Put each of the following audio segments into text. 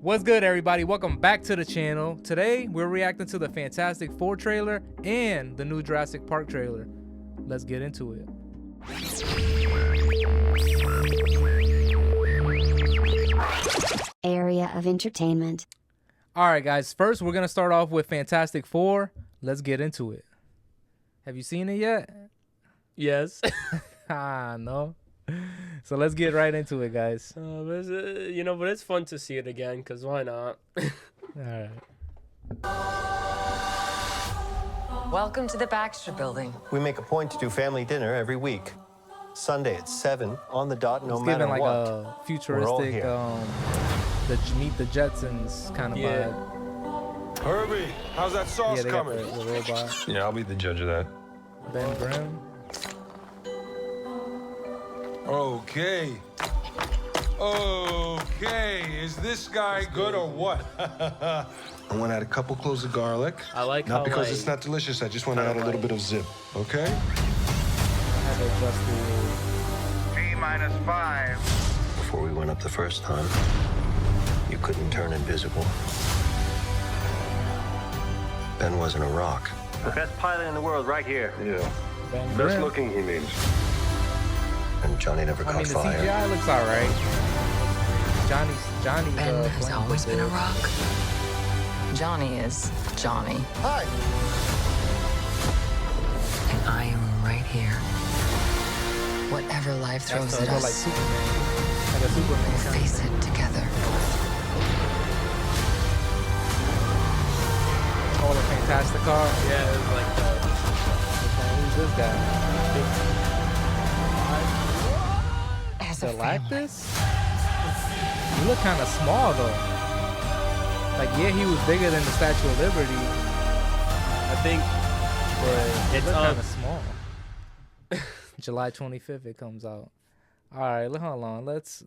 What's good, everybody? Welcome back to the channel. Today, we're reacting to the Fantastic Four trailer and the new Jurassic Park trailer. Let's get into it. Area of entertainment. All right, guys. First, we're going to start off with Fantastic Four. Let's get into it. Have you seen it yet? Yes. No. So let's get right into it, guys. But it's fun to see it again, because why not? All right. Welcome to the Baxter Building. We make a point to do family dinner every week. Sunday at 7 on the dot, no It's matter giving like what. a futuristic, the Meet the Jetsons kind of vibe. Herbie, how's that sauce Yeah, they got coming? the robot. Yeah, I'll be the judge of that. Ben Grimm. Okay. Okay, is this guy good or what? I want to add a couple cloves of garlic. I like Not how, because like, it's not delicious, I just want to add a little bit of zip, okay? I had to adjust the... T-5. Before we went up the first time, you couldn't turn invisible. Ben wasn't a rock. The best pilot in the world right here. Yeah. Ben Best Grimm. looking, he means. And Johnny never I caught mean, the fire. CGI looks all right. Johnny's Ben has playing always with been a it. rock. Johnny is Johnny. Hi. And I am right here. Whatever life throws That's at like us, Superman. Like a Superman we'll kind of face thing. it together. Oh, the Fantastic Car. Yeah, it was like Who's this guy? As a family. Galactus? He looked kind of small, though. Like, yeah, he was bigger than the Statue of Liberty, I think but he It's, looked kind of small. July 25th, it comes out. All right, hold on. Let's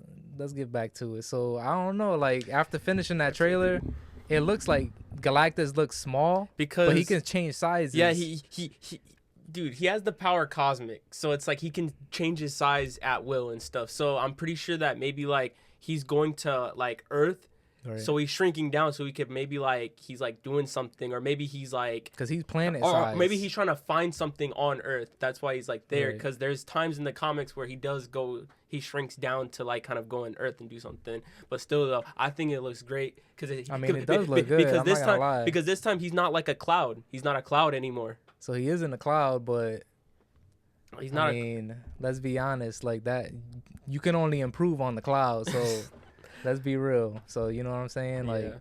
get back to it. So, I don't know. Like, after finishing that trailer, it looks like Galactus looks small, because but he can change sizes. Yeah, dude, he has the power cosmic, so it's like he can change his size at will and stuff. So I'm pretty sure that maybe like he's going to like Earth, Right. so he's shrinking down, so he could maybe like he's like doing something, or maybe he's like, Because he's planet or size. maybe he's trying to find something on Earth. That's why he's like there. Right. Because there's times in the comics where he shrinks down to like kind of go on Earth and do something. But still, though, I think it looks great because it does look good. Because I'm this not gonna time, lie. because this time he's not like a cloud. He's not a cloud anymore. So he is in the cloud, but He's not. I mean, let's be honest, like that, you can only improve on the cloud. So let's be real. So you know what I'm saying? Like, Yeah.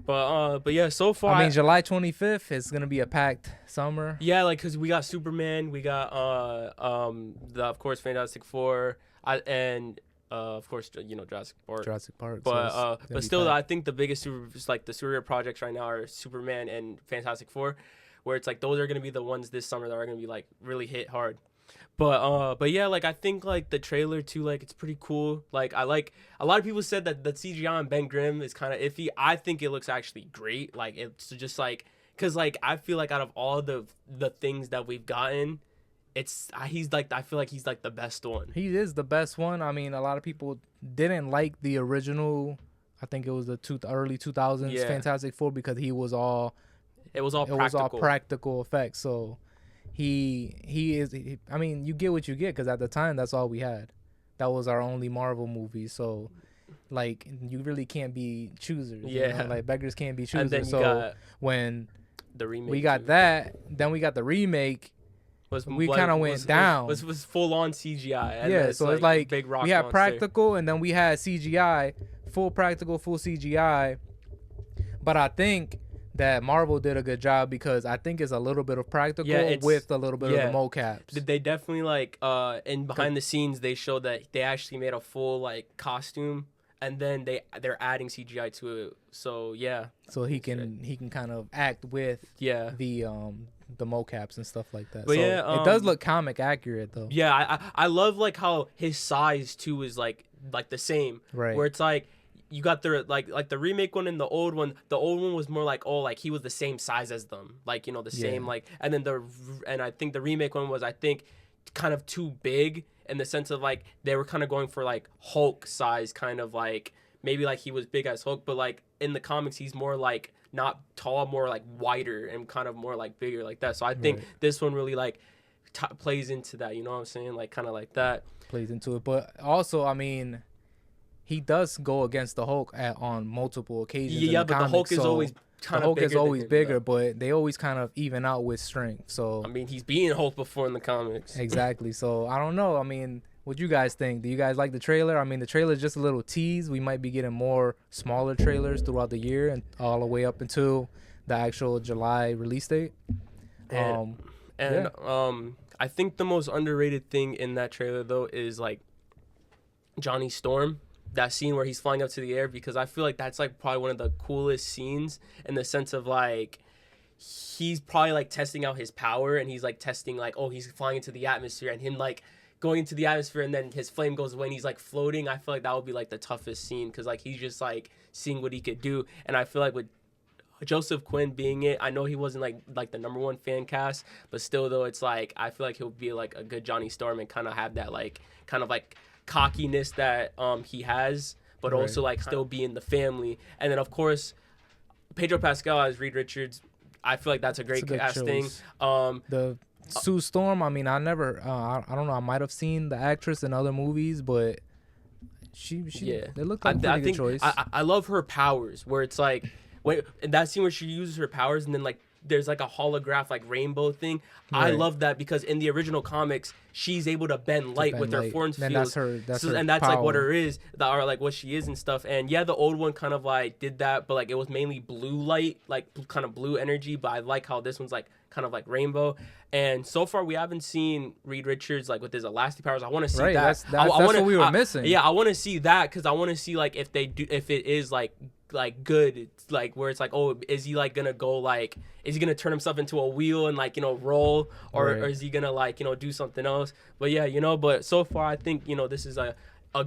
But yeah, so far. I mean, July 25th is gonna be a packed summer. Yeah, like because we got Superman, we got of course Fantastic Four, and of course Jurassic Park. Jurassic Park. But so it's gonna but be still, packed. I think the biggest the superhero projects right now are Superman and Fantastic Four, where it's like those are gonna be the ones this summer that are gonna be like really hit hard. But yeah, like I think like the trailer too, like it's pretty cool. Like a lot of people said that the CGI on Ben Grimm is kind of iffy. I think it looks actually great. Like it's just like, cause like I feel like out of all the things that we've gotten, I feel like he's like the best one. He is the best one. I mean, a lot of people didn't like the original. I think it was the early 2000s Yeah. Fantastic Four because it was all practical effects. So he is. I mean, you get what you get because at the time that's all we had. That was our only Marvel movie. So like you really can't be choosers. you Yeah. know? Like beggars can't be choosers. And then you so got when the remake. we got too. that, then we got the remake. We kinda went down. Was full on CGI. And Yeah, so it's like big rock we had monster. practical and then we had CGI, full practical, full CGI. But I think that Marvel did a good job because I think it's a little bit of practical with a little bit of the mocaps. They definitely like and behind the scenes they showed that they actually made a full like costume, and then they're adding CGI to it. So yeah. So he can kind of act with Yeah. the mocaps and stuff like that. But so yeah, it does look comic accurate though. Yeah, I love like how his size too is like the same. Right. Where it's like you got the like the remake one and the old one. The old one was more like he was the same size as them. Like, the same like, and then I think the remake one was kind of too big in the sense of like they were kind of going for like Hulk size kind of like maybe like he was big as Hulk, but like in the comics he's more like not tall, more like wider and kind of more like bigger like that. So I think this one really like plays into that, you know what I'm saying? Like kind of like that. Plays into it. But also, I mean, he does go against the Hulk on multiple occasions. Yeah, in the but comics, the Hulk is always kind of bigger. The Hulk is always bigger, but they always kind of even out with strength. So I mean, he's being Hulk before in the comics. Exactly. So I don't know. I mean, what you guys think? Do you guys like the trailer? I mean, the trailer is just a little tease. We might be getting more smaller trailers throughout the year and all the way up until the actual July release date. I think the most underrated thing in that trailer though is like Johnny Storm. That scene where he's flying up to the air, because I feel like that's like probably one of the coolest scenes in the sense of like he's probably like testing out his power, and he's like testing like, oh, he's flying into the atmosphere, and him like going into the atmosphere, and then his flame goes away and he's like floating. I feel like that would be like the toughest scene, because like he's just like seeing what he could do. And I feel like with Joseph Quinn being it, I know he wasn't like the number one fan cast, but still though, it's like I feel like he'll be like a good Johnny Storm and kind of have that like kind of like cockiness that he has, but also like still be in the family. And then of course Pedro Pascal as Reed Richards, I feel like that's a great casting. The Sue Storm, I mean, I never I don't know, I might have seen the actress in other movies, but she they look like a pretty good choice. I love her powers, where it's like when that scene where she uses her powers and then like there's like a holograph like rainbow thing. I love that, because in the original comics she's able to bend light with her force field. That's her and that's power. like what her is, that are like what she is and stuff. And yeah, the old one kind of like did that, but like it was mainly blue light, like kind of blue energy. But I like how this one's like kind of like rainbow. And so far we haven't seen Reed Richards like with his elastic powers. I want to see that. That's what we were missing. Yeah, I want to see that, because I want to see like if it is like good, it's like where it's like, oh, is he like gonna go like, is he gonna turn himself into a wheel and like, you know, roll, or is he gonna like, you know, do something else? But yeah, you know, but so far I think, you know, this is a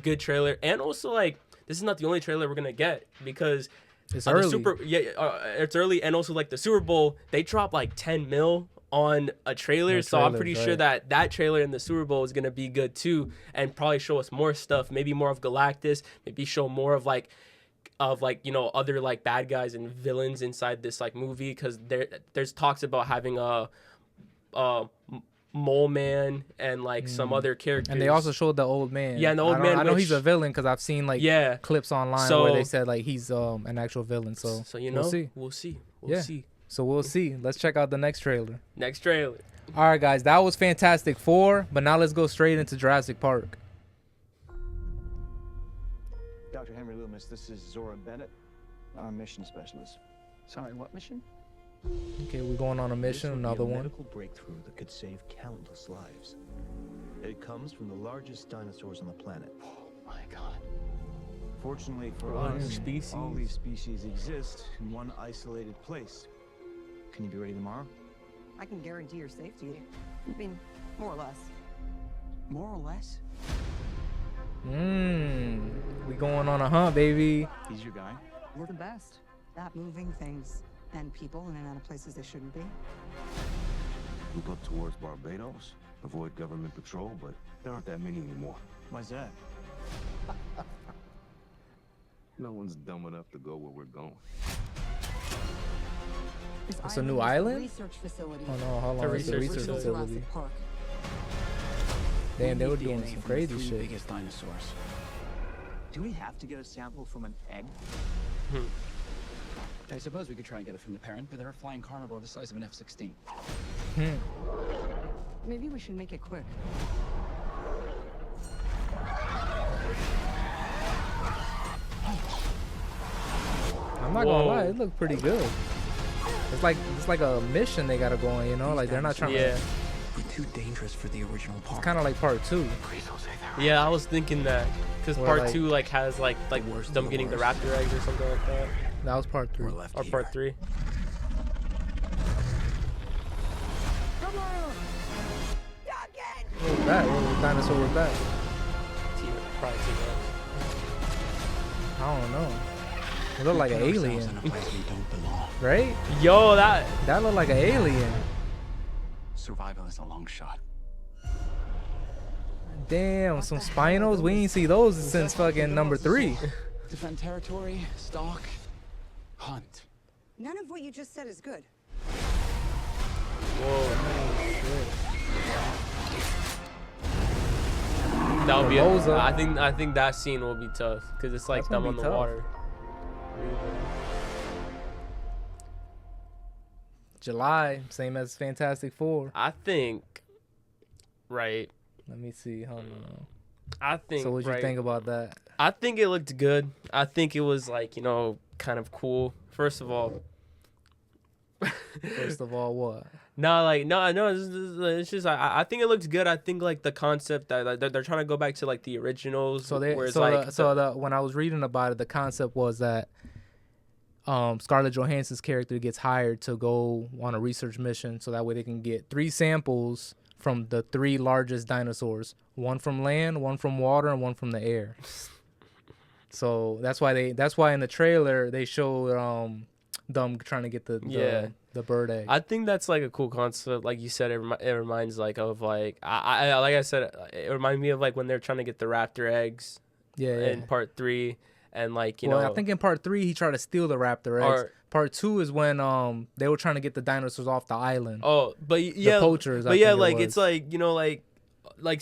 good trailer. And also like this is not the only trailer we're gonna get, because it's early. It's early. And also like the Super Bowl, they dropped like 10 mil on a trailer, so I'm pretty sure that trailer in the Super Bowl is gonna be good too, and probably show us more stuff, maybe more of Galactus, maybe show more of like you know, other like bad guys and villains inside this like movie, because there's talks about having a Mole Man and like some other characters. And they also showed the old man. Yeah, and the old man. I know he's a villain, because I've seen like clips online where they said like he's an actual villain. So you know, we'll see. So we'll see. Let's check out the next trailer. All right, guys, that was Fantastic Four, but now let's go straight into Jurassic Park. Dr. Henry Loomis, this is Zora Bennett, our mission specialist. Sorry, what mission? Okay, we're going on a mission, another one. Medical breakthrough that could save countless lives. It comes from the largest dinosaurs on the planet. Oh my God. Fortunately for us, all these species exist in one isolated place. Can you be ready tomorrow? I can guarantee your safety. I mean, more or less. More or less? We going on a hunt, baby. He's your guy? We're the best at moving things and people in and out of places they shouldn't be. Move up towards Barbados, avoid government patrol, but there aren't that many anymore. Why's that? No one's dumb enough to go where we're going. It's a new island? Research facility. Oh no, hold on. It's a research facility. Damn, they were doing some crazy shit. Biggest dinosaurs. Do we have to get a sample from an egg? I suppose we could try and get it from the parent, but they're a flying carnivore the size of an F-16. Maybe we should make it quick. I'm not gonna lie, it looked pretty good. It's like a mission they gotta go on, you know? Like they're not trying to. We're too dangerous for the original part. It's kind of like part 2. Yeah, I was thinking that, because part 2 like has like them getting the raptor eggs or something like that. That was part 3. Or part 3. Come on! What was that? What dinosaur was that? Probably T-Rex. I don't know. It looked like an alien. In a place we don't belong. Right? Yo, that looked like an alien. Survival is a long shot. Damn, some spinos. We ain't see those since fucking number 3. defend territory, stalk, hunt. None of what you just said is good. That would be. Barboza. I think that scene will be tough because it's like That's them gonna on be the tough. water. July, same as Fantastic Four. I think. Right. Let me see. Hold on. I think. So what you think about that? I think it looked good. I think it was like, you know, kind of cool. First of all. First of all, what? No, it's just I think it looks good. I think like the concept that they're trying to go back to like the originals. So where it's like when I was reading about it, the concept was that Scarlett Johansson's character gets hired to go on a research mission, so that way they can get 3 samples from the 3 largest dinosaurs, one from land, one from water, and one from the air. So that's why in the trailer they showed them trying to get the bird egg. I think that's like a cool concept. Like you said, it reminds like of like I like I said, it reminds me of like when they're trying to get the raptor eggs. In part 3, and like you know. I think in part 3 he tried to steal the raptor eggs. Part 2 is when they were trying to get the dinosaurs off the island. Oh, but yeah, the poachers. But yeah, like it's like you know like I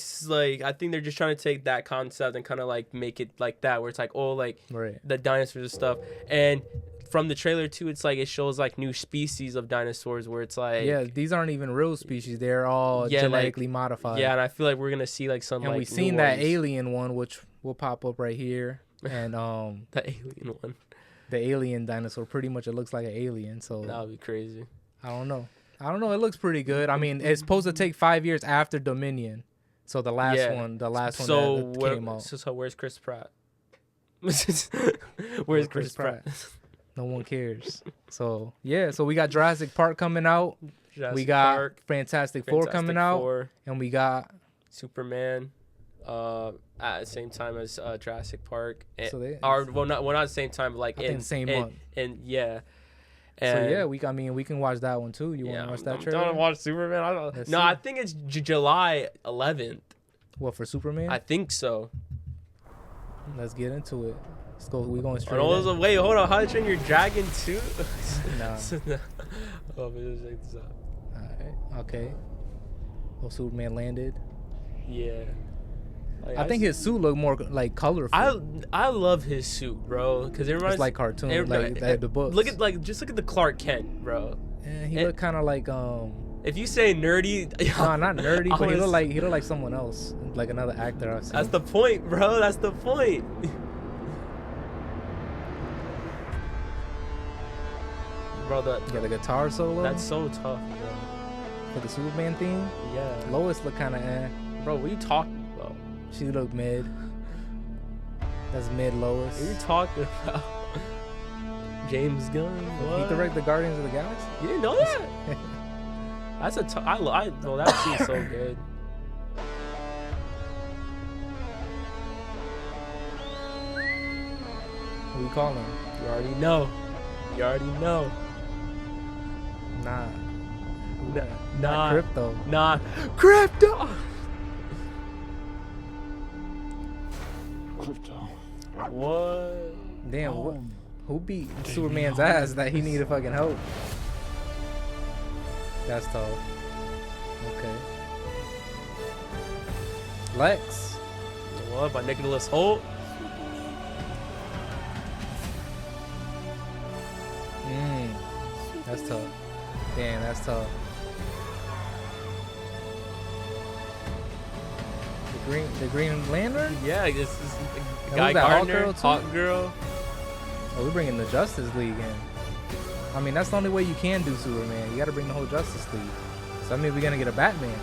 think they're just trying to take that concept and kind of like make it like that, where it's like the dinosaurs and stuff. And from the trailer too, it's like it shows like new species of dinosaurs where it's like these aren't even real species; they're all genetically modified. Yeah, and I feel like we're gonna see like some. And like, we've seen that alien one, which will pop up right here, and the alien one, the alien dinosaur. Pretty much, it looks like an alien. So that would be crazy. I don't know. It looks pretty good. I mean, it's supposed to take 5 years after Dominion. So the last one that came out. So where's Chris Pratt? Where's Chris Pratt? No one cares. So yeah, so we got Jurassic Park coming out. We got Fantastic Four coming out, and we got Superman at the same time as Jurassic Park. And, so not at the same time, but like in the same month. And yeah. And so yeah, we can watch that one too. You want to watch that trailer? I want to watch Superman. I think it's July 11th. What, for Superman? I think so. Let's get into it. Let's go. We're going straight. Wait, hold on. How to Train Your Dragon 2? Nah. Oh, man, let's check this out. All right. Okay. Oh, Superman landed. Yeah. Like, I think his suit looked more like colorful. I love his suit, bro, because it reminds. It's like cartoon, like the books. Look at just look at the Clark Kent, bro. Yeah, he looked kind of like If you say nerdy, no, not nerdy, but he looked like someone else, like another actor I've seen. That's the point, bro. That's the point. Bro, the guitar solo. That's so tough, bro. For the Superman theme. Yeah. Lois looked kind of Bro, what are you talking about? She looked mid. That's mid Lois. What are you talking about? James Gunn. What? He directed Guardians of the Galaxy. You didn't know that? That's no, that scene's so good. Who you calling? You already know. Nah. Nah. Not Crypto. Nah. Crypto. What? Damn. Who beat Superman's ass that he needed fucking help? That's tough. Okay. Lex. What? By Nicholas Hoult? That's tough. Damn, that's tough. The Green Lantern? Yeah, this is Guy Gardner, Hawk Girl. Oh, we're bringing the Justice League in. I mean, that's the only way you can do Superman. You got to bring the whole Justice League. So that means we're gonna get a Batman.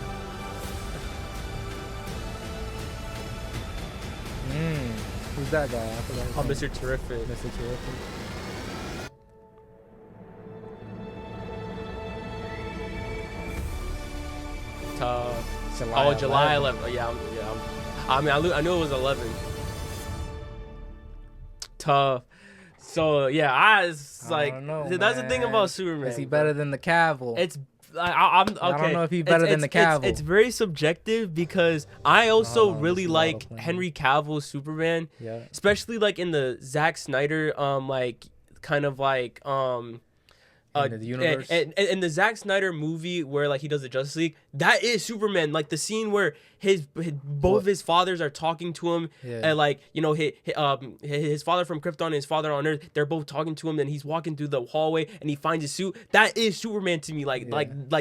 Who's that guy? I forgot his name. Mr. Terrific. Mr. Terrific. July 11th. Yeah. I mean, I knew it was 11. Tough. So yeah, I don't know, that's the thing about Superman. Is he better than the Cavill? It's I'm okay. I don't know if he's better than the Cavill. It's very subjective because I also on, really this is like auto-playing. Henry Cavill's Superman, Yeah. especially like in the Zack Snyder like kind of like In the universe. and the Zack Snyder movie where like he does the Justice League, that is Superman. Like the scene where both of his fathers are talking to him, Yeah. and like you know his father from Krypton and his father on Earth, they're both talking to him. And he's walking through the hallway and he finds his suit. That is Superman to me. Like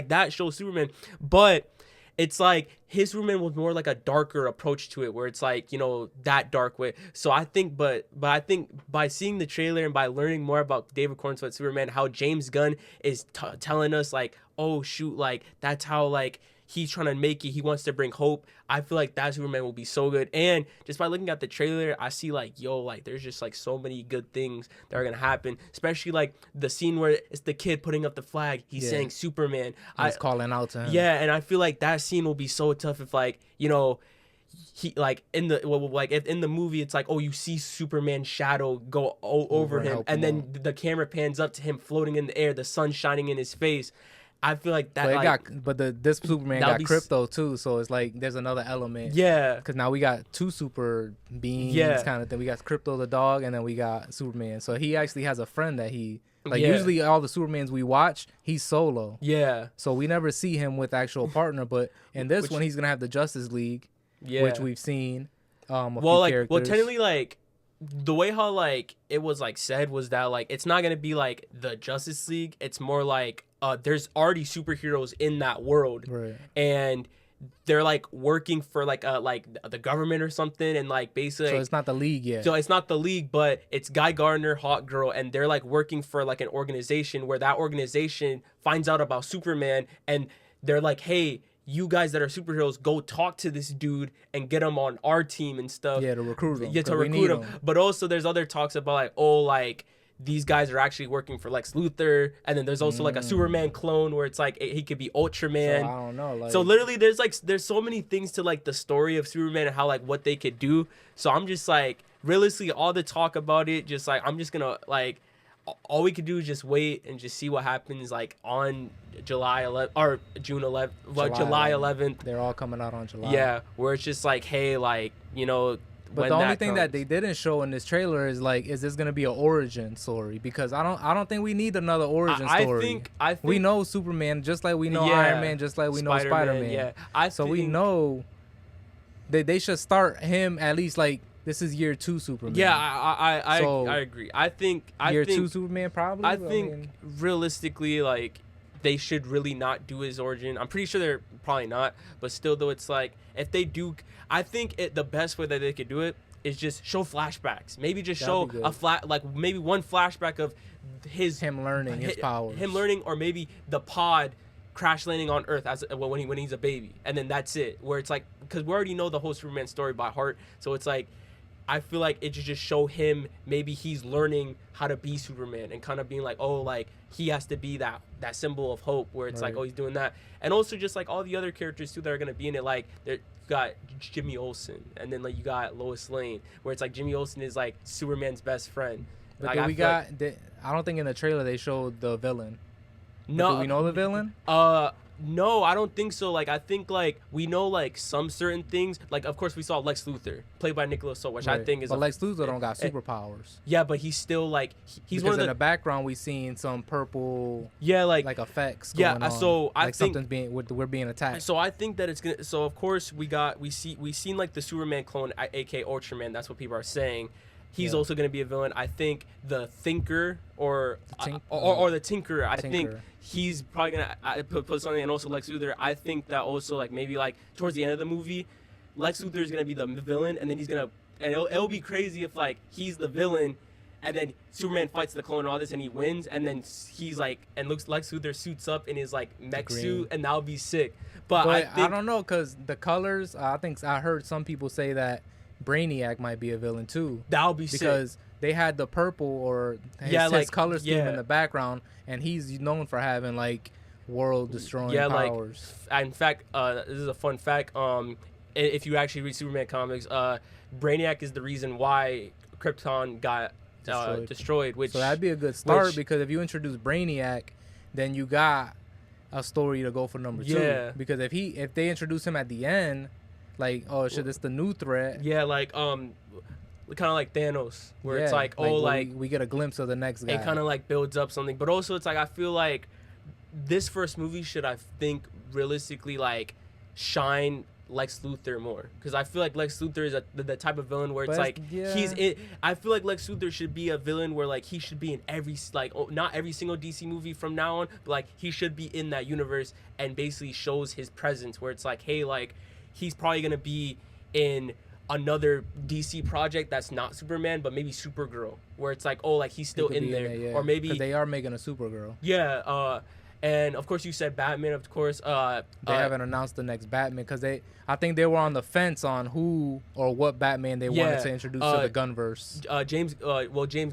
that shows Superman, but. It's like his Superman was more like a darker approach to it, where it's like, you know, that dark way. So I think, but I think by seeing the trailer and by learning more about David Cornsweet Superman, how James Gunn is telling us like, oh shoot, like that's how like he's trying to make it. He wants to bring hope. I feel like that Superman will be so good. And just by looking at the trailer, I see like, yo, like there's just like so many good things that are gonna happen. Especially like the scene where it's the kid putting up the flag. He's saying Superman. He's calling out to him. Yeah, and I feel like that scene will be so tough if like, you know, he like in the if in the movie it's like, oh, you see Superman's shadow go over him, and then the camera pans up to him floating in the air, the sun shining in his face. I feel like that. But this Superman got crypto too, so it's like there's another element. Yeah. Because now we got two super beings kind of thing. We got Crypto the dog, and then we got Superman. So he actually has a friend that he like. Usually all the Supermans we watch, he's solo. Yeah. So we never see him with actual partner. But in this one, he's gonna have the Justice League, which we've seen. A few characters. Well, technically, like the way how like it was like said was that like it's not gonna be like the Justice League. It's more like there's already superheroes in that world, right? And they're like working for like the government or something, and like basically. So it's not the League yet. So it's not the League, but it's Guy Gardner, Hawk Girl, and they're like working for like an organization where that organization finds out about Superman, and they're like, hey. You guys that are superheroes, go talk to this dude and get him on our team and stuff. Yeah, to recruit him. Yeah, to recruit him. But also, there's other talks about like, oh, like these guys are actually working for Lex Luthor, and then there's also like a Superman clone where it's like he could be Ultraman. So I don't know. Like, so literally, there's so many things to like the story of Superman and how like what they could do. So I'm just like, realistically, all the talk about it, just like I'm just gonna like. All we could do is just wait and just see what happens like on July 11th or June 11th, July 11th. They're all coming out on July. Yeah, where it's just like, hey, like, you know. But the only thing that they didn't show in this trailer is like, is this gonna be an origin story? Because I don't think we need another origin story. I think we know Superman just like we know Iron Man, just like we know Spider-Man. Yeah, so we know they should start him at least like. This is year 2 Superman. Yeah, I agree. I think year 2 Superman probably. I think realistically, like they should really not do his origin. I'm pretty sure they're probably not, but still, though, it's like if they do, I think the best way that they could do it is just show flashbacks. Maybe just show maybe one flashback of him learning his powers, him learning, or maybe the pod crash landing on Earth as when he's a baby, and then that's it. Where it's like because we already know the whole Superman story by heart, so it's like. I feel like it should just show him maybe he's learning how to be Superman and kind of being like, oh, like he has to be that symbol of hope where it's like, oh, he's doing that. And also just like all the other characters too that are going to be in it. Like you got Jimmy Olsen and then like you got Lois Lane where it's like Jimmy Olsen is like Superman's best friend. But like, I don't think in the trailer they showed the villain. No. Do we know the villain? No, I don't think so. Like, I think, like, we know, like, some certain things. Like, of course, we saw Lex Luthor, played by Nicholas Hoult, which I think is... But Lex Luthor don't got superpowers. Yeah, but he's still, like... He's one of in the background, we seen some purple... Yeah, like effects going on. So I think... something's we're being attacked. So I think that it's gonna... So, of course, we seen, like, the Superman clone, a.k.a. Ultraman. That's what people are saying. He's also going to be a villain. I think the Thinker or the Tinker, I think he's probably going to put something, and also Lex Luthor. I think that also, like, maybe, like, towards the end of the movie, Lex Luthor is going to be the villain, and then he's going to, and it'll be crazy if, like, he's the villain, and then Superman fights the clone and all this, and he wins, and then he's, like, and Lex Luthor suits up in his, like, mech suit, and that'll be sick. But I don't know, because the colors, I heard some people say that Brainiac might be a villain too. That'll be because sick. They had the purple or his color scheme in the background, and he's known for having like world destroying powers. Like in fact, this is a fun fact. If you actually read Superman comics, Brainiac is the reason why Krypton got destroyed. Which so that'd be a good start because if you introduce Brainiac, then you got a story to go for number 2. Yeah. Because if they introduce him at the end, like, oh shit, it's the new threat. Yeah, like kind of like Thanos, where it's Yeah, like, oh, like we get a glimpse of the next guy. it kind of like builds up something, but also it's like I feel like this first movie should, I think, realistically like shine Lex Luthor more, because I feel like Lex Luthor is the type of villain where it's like he's it. I feel like Lex Luthor should be a villain where like he should be in every like not every single DC movie from now on, but like he should be in that universe and basically shows his presence, where it's like, hey, like he's probably gonna be in another DC project that's not Superman, but maybe Supergirl, where it's like, oh, like he's still in there, or maybe 'cause they are making a Supergirl. Yeah, and of course you said Batman, of course. They haven't announced the next Batman because I think they were on the fence on who or what Batman they wanted to introduce to the Gunverse. James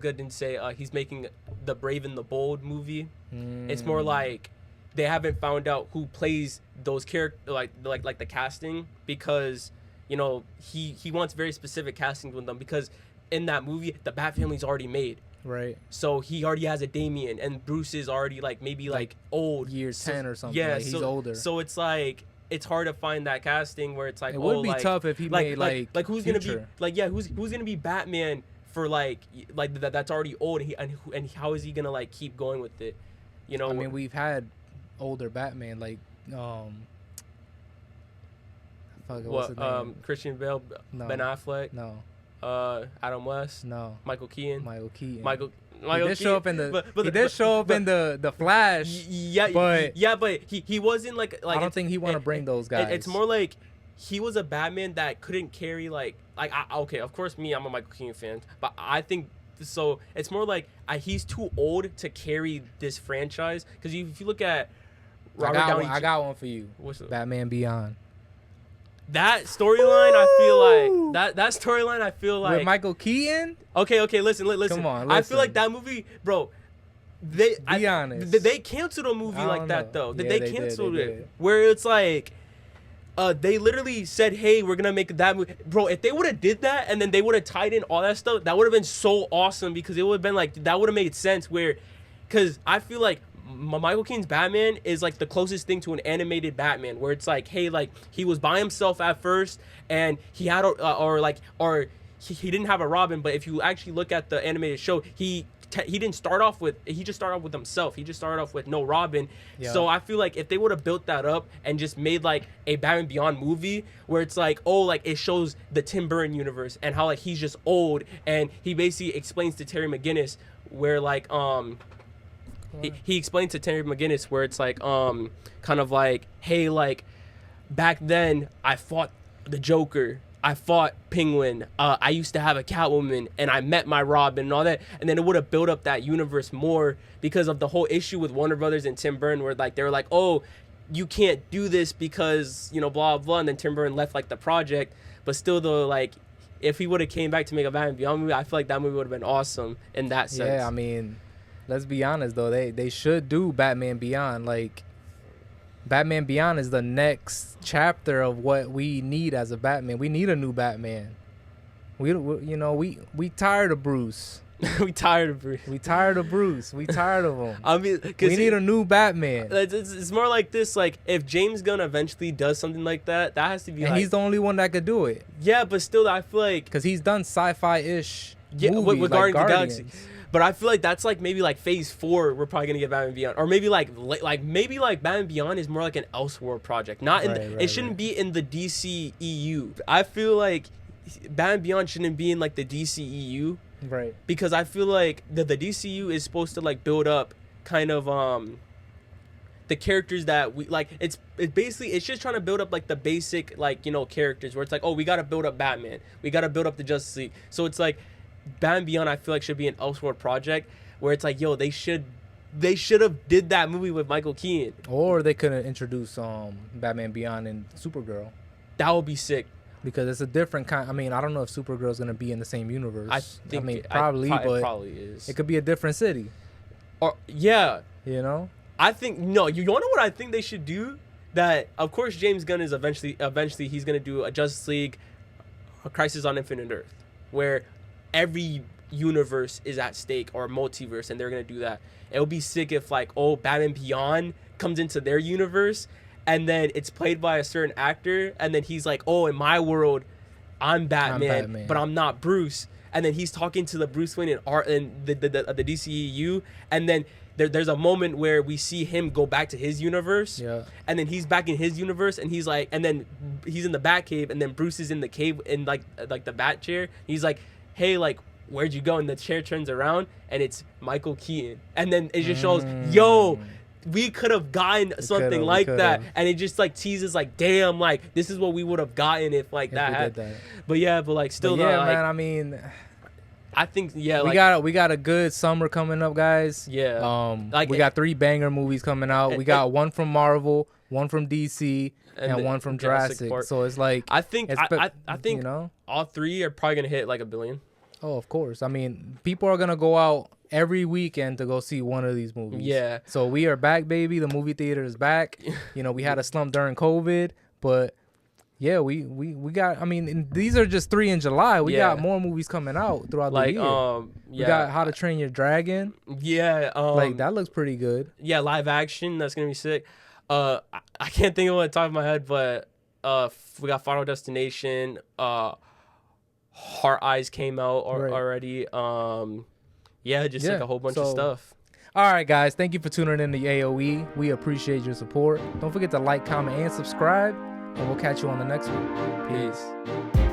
Gunn didn't say he's making the Brave and the Bold movie. It's more like they haven't found out who plays those characters, like the casting, because you know he wants very specific casting with them, because in that movie the Bat family's already made. Right. So he already has a Damian, and Bruce is already like maybe like old, year 10 or something. Yeah, like he's older. So it's like it's hard to find that casting where it's like, it would be tough if he made like who's Future. Gonna be like, yeah, who's gonna be Batman for like that's already old, and how is he gonna like keep going with it? You know, I mean, we've had older Batman like what's his name? Christian Bale, No. Ben Affleck, No. Adam West, No. Michael Keaton. He did show up in the Flash. Yeah, but he wasn't like I don't think he want to bring those guys. It's more like he was a Batman that couldn't carry okay, of course I'm a Michael Keaton fan, but I think so it's more like he's too old to carry this franchise, because if you look at Robert Downey, I got one for you. What's up? Batman Beyond. That storyline, I feel like with Michael Keaton. Okay, listen. Come on, I feel like that movie, bro. Be honest. They canceled a movie like that though. Yeah, they canceled it where it's like, they literally said, "Hey, we're gonna make that movie." Bro, if they would have did that and then they would have tied in all that stuff, that would have been so awesome, because it would have been like that would have made sense. Because I feel like Michael Keaton's Batman is like the closest thing to an animated Batman, where it's like, hey, like he was by himself at first, and he had he didn't have a Robin, but if you actually look at the animated show, he didn't start off with himself. He just started off with no Robin. Yeah. So I feel like if they would have built that up and just made like a Batman Beyond movie where it's like, oh, like it shows the Tim Burton universe and how like he's just old, and he basically explains to Terry McGinnis where like he explained to Terry McGinnis where it's like kind of like, hey, like back then I fought the Joker, I fought Penguin, I used to have a Catwoman, and I met my Robin and all that, and then it would have built up that universe more, because of the whole issue with Warner Brothers and Tim Burton, where like they were like, oh, you can't do this because, you know, blah blah, and then Tim Burton left like the project. But still though, like if he would have came back to make a Batman Beyond movie, I feel like that movie would have been awesome in that sense. Yeah, I mean, let's be honest though, they should do Batman Beyond. Like Batman Beyond is the next chapter of what we need as a Batman. We need a new Batman. We tired of Bruce. We tired of Bruce. We tired of Bruce. We tired of him. I mean, we need a new Batman. It's more like this. Like if James Gunn eventually does something like that, that has to be. And like, he's the only one that could do it. Yeah, but still, I feel like because he's done sci-fi-ish movies with like Guardians of the Galaxy. But I feel like that's like maybe like phase 4 we're probably gonna get Batman Beyond, or maybe like Batman Beyond is more like an Elseworld project. Not in it shouldn't be in the DCEU. I feel like Batman Beyond shouldn't be in like the DCEU. Right. Because I feel like the DCU is supposed to like build up kind of the characters that we like. It's basically it's just trying to build up like the basic like, you know, characters where it's like, oh, we got to build up Batman, we got to build up the Justice League. So it's like Batman Beyond, I feel like should be an Elseworld project where it's like, yo, they should have did that movie with Michael Keaton, or they could have introduced Batman Beyond and Supergirl. That would be sick. Because it's a different kind. I mean, I don't know if Supergirl's gonna be in the same universe. I mean, probably, but it probably is. It could be a different city. Or yeah, you know. I think no. You know what I think they should do? That of course James Gunn is eventually he's gonna do a Justice League, a Crisis on Infinite Earth, where every universe is at stake or multiverse, and they're gonna do that. It would be sick if like, oh, Batman Beyond comes into their universe, and then it's played by a certain actor, and then he's like, oh, in my world, I'm Batman, but I'm not Bruce. And then he's talking to the Bruce Wayne and the DCEU, and then there's a moment where we see him go back to his universe, and then he's back in his universe, and he's like, and then he's in the Batcave, and then Bruce is in the cave in like the Bat chair. He's like, hey, like, where'd you go? And the chair turns around, and it's Michael Keaton, and then it just shows, yo, we could have gotten something like that, and it just like teases like, damn, like this is what we would have gotten if like that happened. But yeah, but like still, yeah, like, man. I mean, I think we got a good summer coming up, guys. Yeah. Like we got 3 banger movies coming out. We got one from Marvel, one from DC, and one from Jurassic. So it's like I think you know, all 3 are probably gonna hit like $1 billion. Oh, of course. I mean, people are gonna go out every weekend to go see one of these movies. Yeah. So we are back, baby. The movie theater is back. You know, we had a slump during COVID, but yeah, we got. I mean, these are just 3 in July. We got more movies coming out throughout the year. We got How to Train Your Dragon. Yeah. Like that looks pretty good. Yeah, live action. That's gonna be sick. I can't think of it on the top of my head, but we got Final Destination. Heart Eyes came out already. Yeah, just like a whole bunch of stuff. All right, guys. Thank you for tuning in to AOE. We appreciate your support. Don't forget to like, comment, and subscribe. And we'll catch you on the next one. Peace.